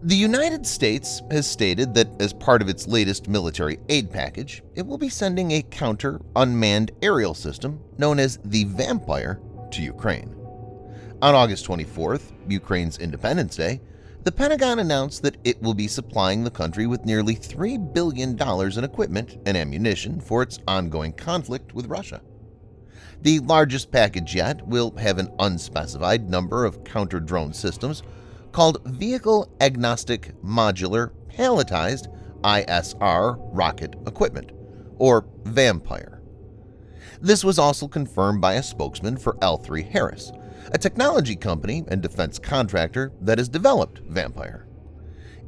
The United States has stated that as part of its latest military aid package, it will be sending a counter-unmanned aerial system known as the Vampire to Ukraine. On August 24th, Ukraine's Independence Day, the Pentagon announced that it will be supplying the country with nearly $3 billion in equipment and ammunition for its ongoing conflict with Russia. The largest package yet will have an unspecified number of counter-drone systems called Vehicle-Agnostic Modular Palletized ISR Rocket Equipment, or Vampire. This was also confirmed by a spokesman for L3 Harris, a technology company and defense contractor that has developed Vampire.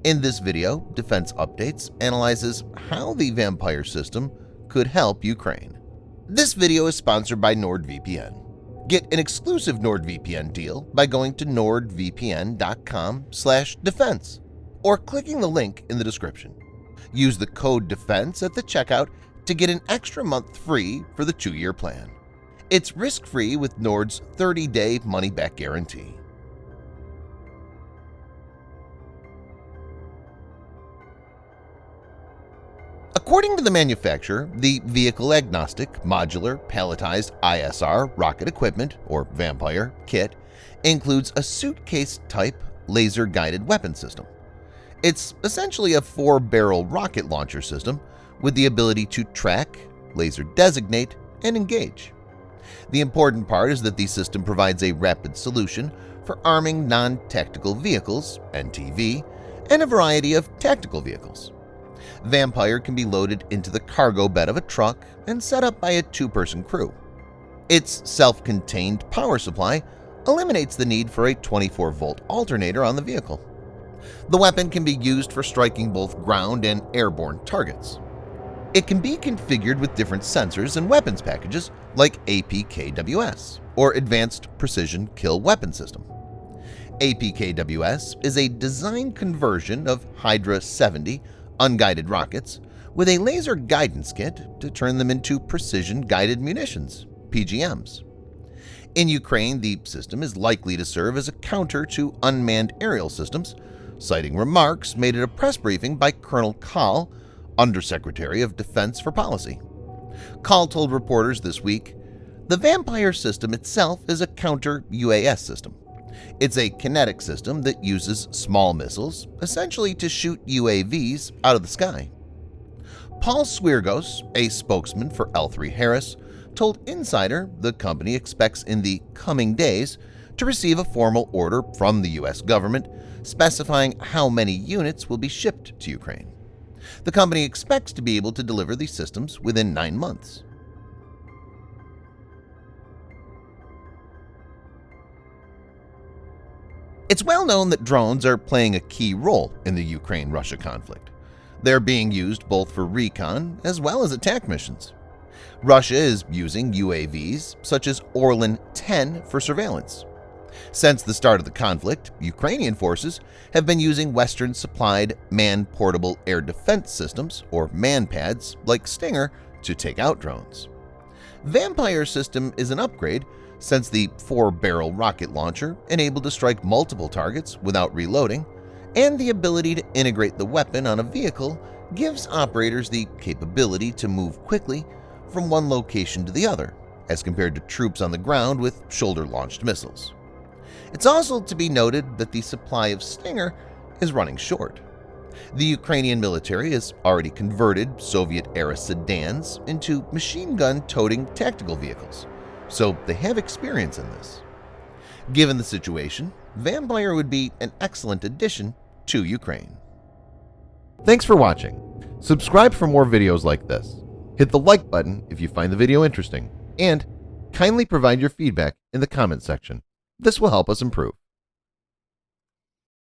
In this video, Defense Updates analyzes how the Vampire system could help Ukraine. This video is sponsored by NordVPN. Get an exclusive NordVPN deal by going to nordvpn.com/defense or clicking the link in the description. Use the code DEFENSE at the checkout to get an extra month free for the 2-year plan. It's risk-free with Nord's 30-day money-back guarantee. According to the manufacturer, the Vehicle-Agnostic Modular Palletized ISR Rocket Equipment, or Vampire, kit includes a suitcase-type laser-guided weapon system. It's essentially a 4-barrel rocket launcher system with the ability to track, laser designate, and engage. The important part is that the system provides a rapid solution for arming non-tactical vehicles (NTV) and a variety of tactical vehicles. Vampire can be loaded into the cargo bed of a truck and set up by a 2-person crew. Its self-contained power supply eliminates the need for a 24-volt alternator on the vehicle. The weapon can be used for striking both ground and airborne targets. It can be configured with different sensors and weapons packages like APKWS, or Advanced Precision Kill Weapon System. APKWS is a design conversion of Hydra 70 unguided rockets with a laser guidance kit to turn them into precision-guided munitions, PGMs. In Ukraine, the system is likely to serve as a counter to unmanned aerial systems, citing remarks made at a press briefing by Colonel Kahl, Undersecretary of Defense for Policy. Kahl told reporters this week, "The Vampire system itself is a counter-UAS system. It's a kinetic system that uses small missiles, essentially to shoot UAVs out of the sky." Paul Swirgos, a spokesman for L3 Harris, told Insider the company expects in the coming days to receive a formal order from the U.S. government specifying how many units will be shipped to Ukraine. The company expects to be able to deliver these systems within 9 months. It's well known that drones are playing a key role in the Ukraine-Russia conflict. They're being used both for recon as well as attack missions. Russia is using UAVs such as Orlan 10 for surveillance. Since the start of the conflict, Ukrainian forces have been using Western-supplied man-portable air defense systems, or MANPADS, like Stinger, to take out drones. Vampire system is an upgrade since the 4-barrel rocket launcher enabled to strike multiple targets without reloading, and the ability to integrate the weapon on a vehicle gives operators the capability to move quickly from one location to the other, as compared to troops on the ground with shoulder-launched missiles. It's also to be noted that the supply of Stinger is running short. The Ukrainian military has already converted Soviet-era sedans into machine gun-toting tactical vehicles, so they have experience in this. Given the situation, Vampire would be an excellent addition to Ukraine. Thanks for watching. Subscribe for more videos like this. Hit the like button if you find the video interesting, and kindly provide your feedback in the comment section. This will help us improve.